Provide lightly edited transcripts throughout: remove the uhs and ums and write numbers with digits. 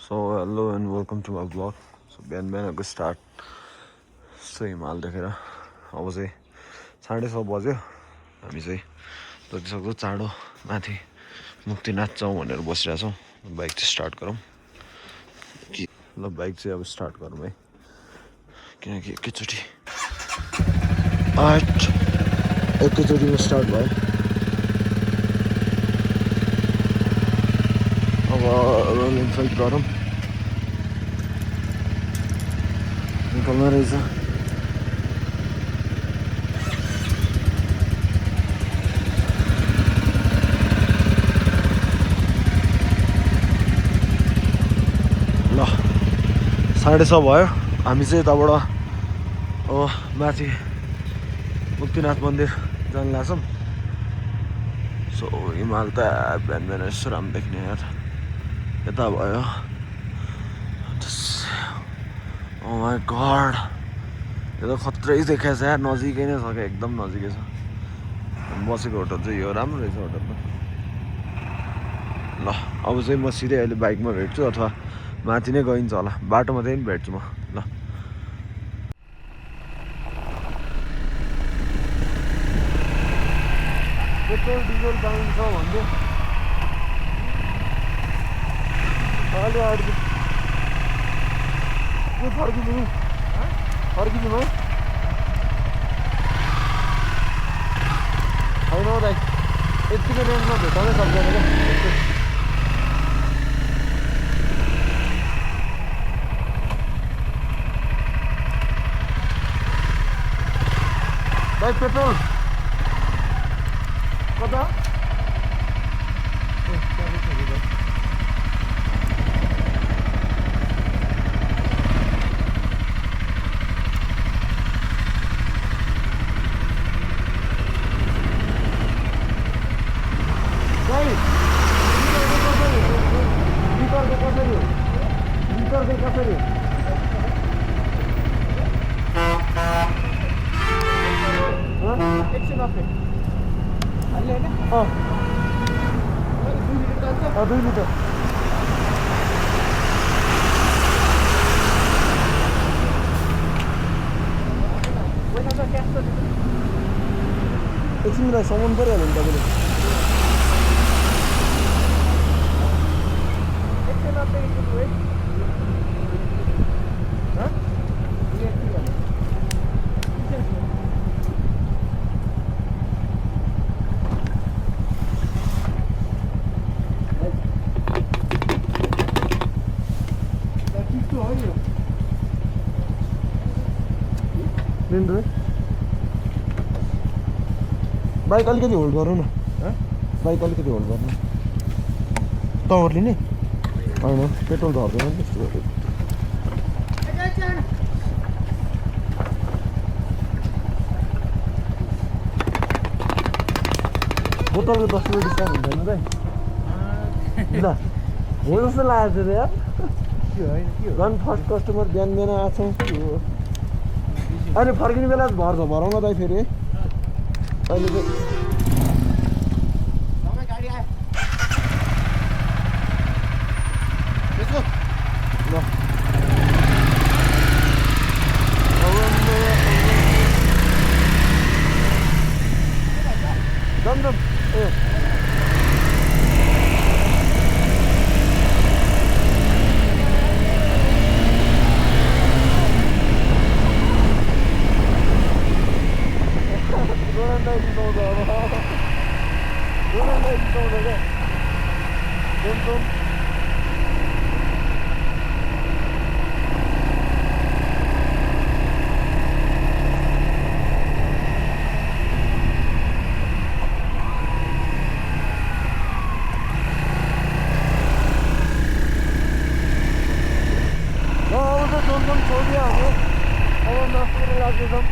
So hello and welcome to my vlog. So बिहानको start यस्तो हिमाल देखेर अब चाहिँ 6:30 बज्यो। हामी चाहिँ जतिसक्दो चाँडो माथि मुक्तिनाथ जाउँ भनेर बसिरहेछौँ। बाइक चाहिँ स्टार्ट गरौँ कि ल बाइक चाहिँ अब स्टार्ट गरौँ है, किनकि एकैचोटिमा स्टार्ट भयो। अब रोयल इनफिल्ड गरौँ, निकल्नु रहेछ। ल 6:30 भयो। हामी चाहिँ यताबाट अब माथि मुक्तिनाथ मन्दिर जान लाग्छौँ। सो हिमाल त बिहान बिहान यसो राम्रो देख्ने यार। यता भयो ओ माई गड, यो त खत्रै देखाएछ यार। नजिकै नै छ क्या, एकदम नजिकै छ। बसेको होटल चाहिँ यो राम्रो रहेछ होटल त। ल अब चाहिँ म सिधै अहिले बाइकमा भेट्छु अथवा माथि नै गइन्छ होला, बाटोमा चाहिँ नि भेट्छु म। ल पेट्रोल डिजल पाइन्छ भन्दै अहिले अगाडि के फर्किदिनु है छैन हौ दाइ, यतिको रेन्जमा भेटाउनै सक्दैन क्या। दाइ पेट्रोल कता? दुई लिटर एकछिनलाई सामान परिहाल्यो नि तपाईँले। बाइक अलिकति होल्ड गरौँ न, बाइक अलिकति होल्ड गर्नु। तवरले नि होइन पेट्रोल झर्दैन नि त्यस्तो गरेको। बोतलको 10 रुपियाँ डिस्काउन्ट हुँदैन दाइ? ल हो जस्तो लागेको थियो यार। झन् फर्स्ट कस्टमर बिहान बिहान आएको छौँ। अहिले फर्किने बेला भरौँ न दाइ फेरि है। अहिले चाहिँ छोडिदियो हामी। अब मासुहरू लाग्दैछौँ।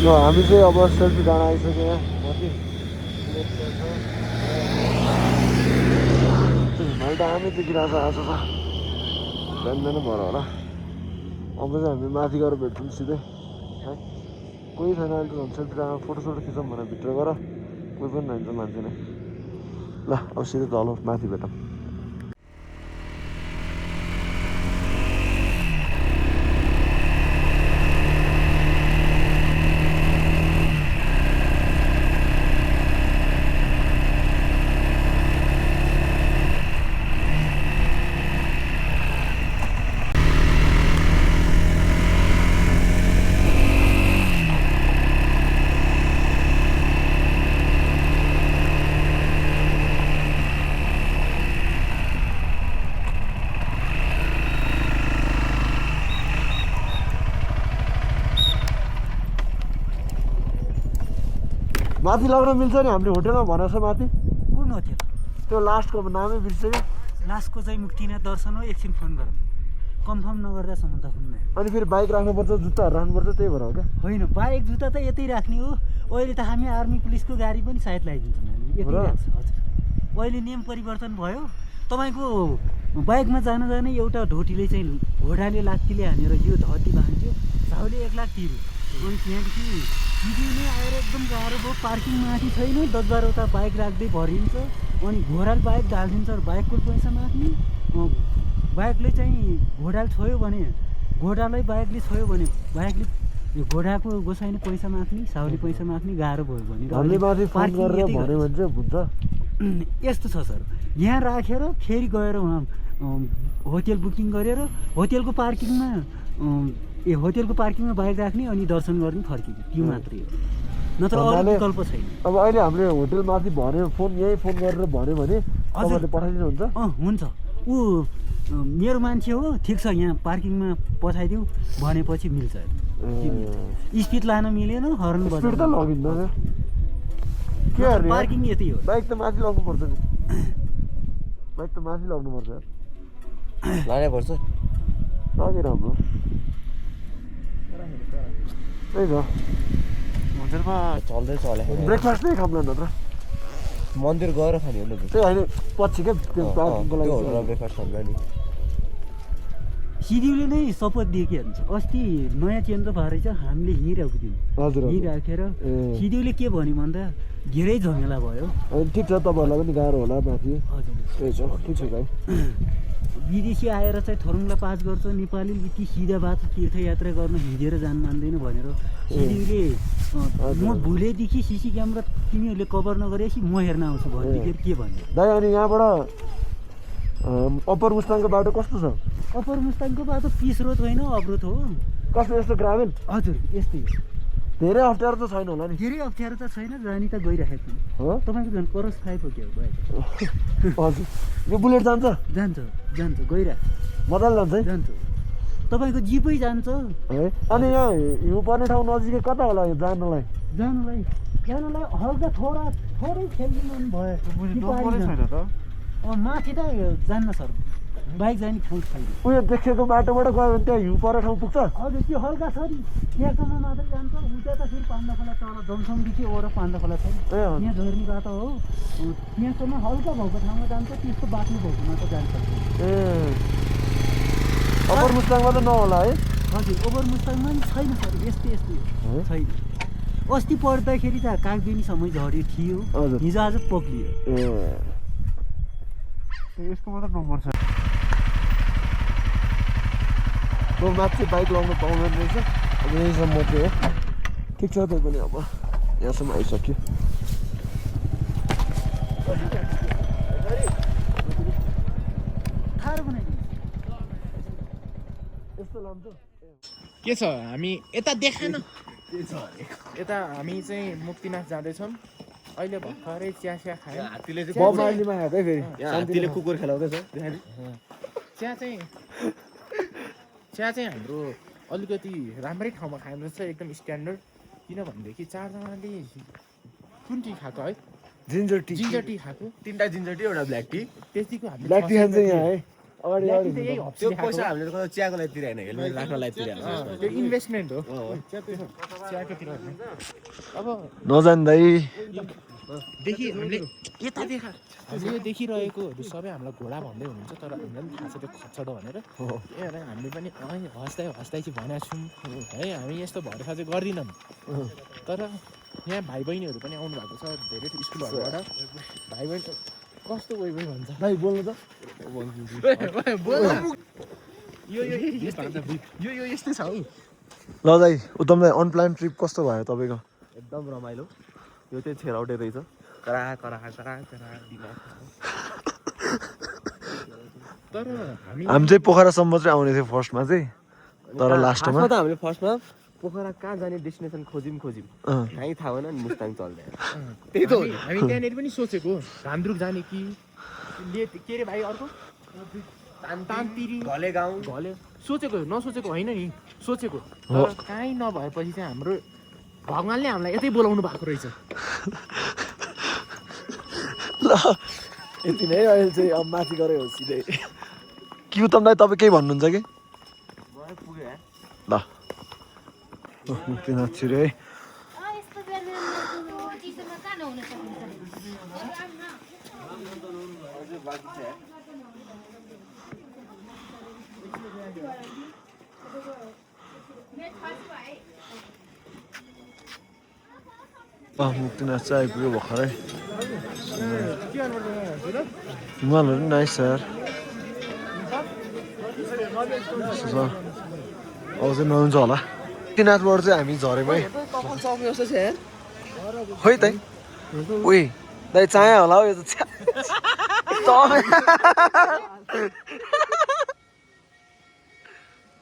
ल हामी चाहिँ अब सेल्फी डाँडा आइसक्यो यहाँ माथि हिमाल दामी देखिरहेको छ आज त बिहान बिहान भएर होला अब चाहिँ हामी माथि गएर भेट्छौँ सिधै है कोही छैन अहिले त झन् सेल्फी डाँडा फोटोसोटो खिचौँ भनेर भित्र गएर कोही पनि रहन्छ मान्छे नै ल अब सिधै तल माथि भेटौँ माथि लाग्न मिल्छ नि हामीले होटेलमा भनेको छ माथि कुन होटेल त्यो लास्टको नामै बिर्सेँ लास्टको चाहिँ मुक्तिनाथ दर्शन हो एकछिन फोन गरौँ कन्फर्म नगर्दासम्म त हुन्न अनि फेरि बाइक राख्नुपर्छ जुत्ताहरू राख्नुपर्छ त्यही भएर हो क्या होइन बाइक जुत्ता त यतै राख्ने हो अहिले त हामी आर्मी पुलिसको गाडी पनि सायद लगाइदिन्छौँ हामी यतै राख्छ हजुर अहिले नियम परिवर्तन भयो तपाईँको बाइकमा जान जाने एउटा ढोटीले चाहिँ घोडाले लात्तीले हानेर यो धती भाँच्यो झाउले 1 लाख तिर्यो अनि त्यहाँदेखि दिदीले आएर एकदम गाह्रो भयो पार्किङ माथि छैन 10-12वटा बाइक राख्दै भरिन्छ अनि घोडाले बाइक ढालिदिन्छ बाइकको पैसा माग्ने बाइकले चाहिँ घोडाले छोयो भने घोडालाई बाइकले छोयो भने बाइकले घोडाको गोसाइले पैसा माग्ने साउले पैसा माग्ने गाह्रो भयो भने यस्तो छ सर यहाँ राखेर फेरि गएर उहाँ होटेल बुकिङ गरेर होटेलको पार्किङमा बाइक राख्ने अनि दर्शन गर्ने फर्किने त्यो मात्रै हो नत्र अरू विकल्प छैन अब अहिले हामीले होटेल माथि भन्यो यहीँ फोन गरेर भन्यो भने हजुरले पठाइदिनुहुन्छ हुन्छ ऊ मेरो मान्छे हो ठिक छ यहाँ पार्किङमा पठाइदिउँ भनेपछि मिल्छ स्पिड लान मिलेन हर्न स्पिड त लगिन्न के पार्किङ यति हो बाइक त माथि लग्नुपर्छ नि बाइक त माथि लग्नुपर्छ लानै पर्छ लगेर हाम्रो त्यही त होटेलमा चल्दै चले ब्रेकफास्ट नै खाऊँ न त मन्दिर गएर खाने हो नि त्यही होइन पछि क्या त्यो पार्किङको लागि ब्रेकफास्ट खान्छ नि सिडिओले नै सपोर्ट दियो कि हुन्छ अस्ति नयाँ चेन्ज भएर चाहिँ हामीले हिँडिरहेको थियौँ हजुर हिँडिराखेर सिडिओले के भन्यो भन्दा धेरै झमेला भयो ठिक छ तपाईँहरूलाई पनि गाह्रो होला माथि हजुर त्यही छ ठिक छ भाइ विदेशी आएर चाहिँ थरुङलाई पास गर्छ नेपाली कि सिधा बाटो तीर्थयात्रा गर्न हिँडेर जानु मान्दैन भनेर सिडिओले म भुलेदेखि सिसी क्यामेरा तिमीहरूले कभर नगरेपछि म हेर्न आउँछु भनेदेखि के भन्यो दाइ अनि यहाँबाट अप्पर मुस्ताङको बाटो कस्तो छ अप्पर मुस्ताङको बाटो पिच रोड होइन अवरोध हो कस्तो यस्तो ग्रामीण हजुर यस्तै धेरै अप्ठ्यारो त छैन होला नि धेरै अप्ठ्यारो त छैन जानी त गइरहेको हो तपाईँको झन् क्रस 5 हो क्या हजुर यो बुलेट जान्छ गइरहेको मजाले जान्छ है जान्छ तपाईँको जिपै जान्छ है अनि यहाँ हिउँ पर्ने ठाउँ नजिकै कता होला यो जानलाई हल्का थोरै खेलिदिनु भयो माथि त जान्न सर बाइक जाने ठाउँ छैन उयो देखेको बाटोबाट गयो भने त्यहाँ हिउँ पर्ने ठाउँ पुग्छ हजुर त्यो हल्का छ नि त्यहाँसम्म मात्रै जान्छ उता त फेरि पान्दा खोला तल जमसङदेखि ओर पान्दा खोला छ यहाँ झर्ने बाटो हो त्यहाँसम्म हल्का भएको ठाउँमा जान्छ त्यस्तो बाट्नु भएकोमा त जान्छ ए ओभर मुस्ताङमा त नहोला है हजुर ओभर मुस्ताङमा नि छैन सर यस्तै छैन अस्ति पढ्दाखेरि त कागबेनीसम्म झऱ्यो थियो हिजो आज पक्लियो यसको मात्र नम्बर छ त्यो माथि बाइक लाउनु पाउँदैन रहेछ अब यहीँसम्म चाहिँ हो ठिक छ त्यही पनि अब यहाँसम्म आइसक्यो के छ हामी यता देखान यता हामी चाहिँ मुक्तिनाथ जाँदैछौँ अहिले भर्खरै चिया खायो हात्तीले कुकुर खेलाउँदैछ चिया चाहिँ हाम्रो अलिकति राम्रै ठाउँमा खानु रहेछ एकदम स्ट्यान्डर्ड किनभनेदेखि 4जनाले कुन टी खाएको है जिन्जर टी खाएको 3टा जिन्जर टी एउटा ब्ल्याक टी त्यतिको हामीले ब्ल्याक टी खान्छ यहाँ है ल्याकी त यही हप्सी त्यो देखाएको पैसा हामीले कता चियाको लागि तिराएन हेलमेट राख्नलाई तिराएन त्यो इन्भेस्टमेन्ट हो चियाकोतिर होइन अब नजान दाइ हामीले यता देखा हामीले यो देखिरहेकोहरू सबै हामीलाई घोडा भन्दै हुनुहुन्छ तर हामीलाई पनि थाहा छ त्यो खच्चड हो भनेर त्यही भएर हामीले पनि हँस्दै हँस्दै चाहिँ भनेको छौँ है हामी यस्तो भरोसा चाहिँ गर्दैनौँ तर यहाँ भाइ बहिनीहरू पनि आउनु भएको छ धेरै स्कुलहरूबाट भाइ बहिनी कस्तो वही वही भन्छ दाइ बोल्नु त यो यस्तै छ हौ ल दाइ उत्तमलाई अनप्लान ट्रिप कस्तो भयो तपाईँको एकदम रमाइलो यो चाहिँ छेराउटे रहेछ करा करा करा करा तर हामी हामी चाहिँ पोखरासम्म चाहिँ आउने थियो फर्स्टमा चाहिँ तर लास्टमा त हामीले फर्स्टमा पोखरा कहाँ जाने डेस्टिनेसन खोज्यौँ कहीँ थाहा भएन नि मुस्ताङ चल्दै त्यही त हो हामी त्यहाँनिर पनि सोचेको धामद्रुक जाने कि के अरे भाइ अर्को तानतिरी घले गाउँ घले सोचेको नसोचेको होइन नि सोचेको तर काहीँ नभएपछि चाहिँ हाम्रो भगवान्ले हामीलाई यतै बोलाउनु भएको रहेछ ल यति नै अहिले चाहिँ अब माथि गरे हो सिधै के उत्तमलाई तपाईँ केही भन्नुहुन्छ कि ल मुक्तिनाथ छिरे है मुक्तिनाथ चाहिँ आइपुग्यो भर्खरै हिमालहरू पनि नाइस यार अब चाहिँ नहुन्छ होला मुक्तिनाथबाट चाहिँ हामी झरेमै खोइ त उही दाइ चाया होला हौ यो त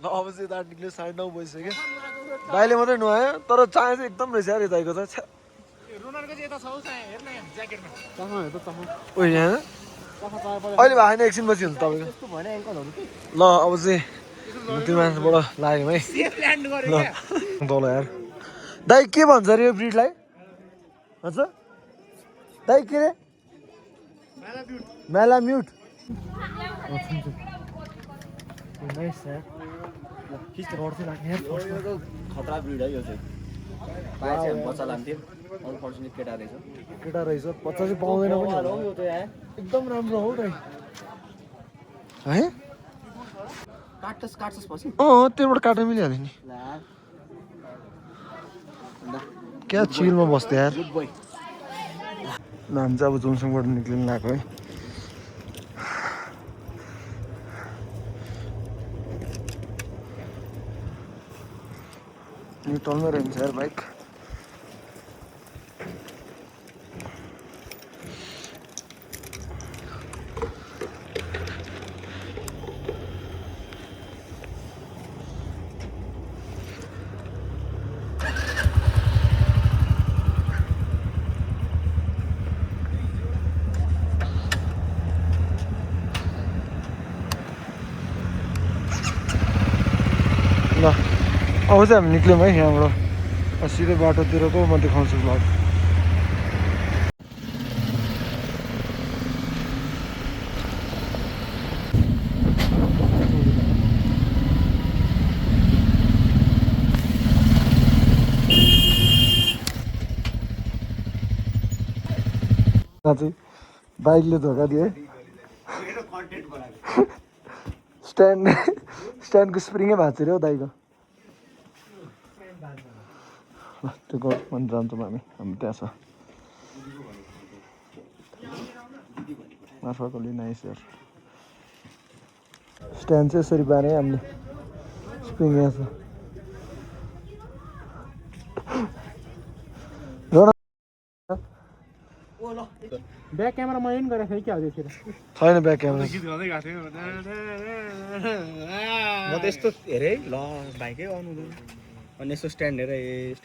ल अब चाहिँ यता निक्ल्यो 9:30 बजिसक्यो दाइले मात्रै नुहायो तर चाया चाहिँ एकदम रहेछ यार यताको त ओ यहाँ अहिले भएको छैन एकछिन पछि हुन्छ तपाईँको ल अब चाहिँ मुक्तिनाथबाट लाग्यौँ है ल तल यार दाइ के भन्छ अरे यो ब्रिडलाई हजुर दाइ के अरे म्यालाम्युट खतरा ब्रिड है यो चाहिँ पाए चाहिँ हामी बच्चा लान्थ्यौँ अनफर्चुनेट केटा रहेछ केटा रहेछ बच्चा चाहिँ पाउँदैन पनि यो त यहाँ एकदम राम्रो हो है काट्छस् पछि त्योबाट काट्न मिलिहाल्यो नि क्या चिलमा बस्थ्यो यार गुड बोय हामी चाहिँ अब जोनसङबाट निक्लिनु लाग्यो है न्युट्रलमै रहन्छ यार बाइक ल अब चाहिँ हामी निक्ल्यौँ है यहाँबाट सिधै बाटोतिरको म देखाउँछु ब्लग चाहिँ बाइकले धोका दिए स्ट्यान्डको स्प्रिङै भाँच्यो अरे हौ दाइको त्यो गभर्मेन्ट जान्छौँ हामी त्यहाँ छ मार्फाकोली नाइस यार स्ट्यान्ड चाहिँ यसरी बारे हामीले स्प्रिङ यहाँ छ ब्याक क्यामेरा मैले पनि गरेको थिएँ क्या हजुर छैन ब्याक क्यामेरा म त यस्तो हेरेँ ल बाइकै आउनु अनि यसो स्ट्यान्ड हेरेँ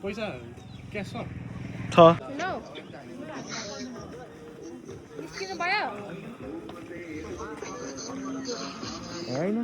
पैसा क्यास छ छ होइन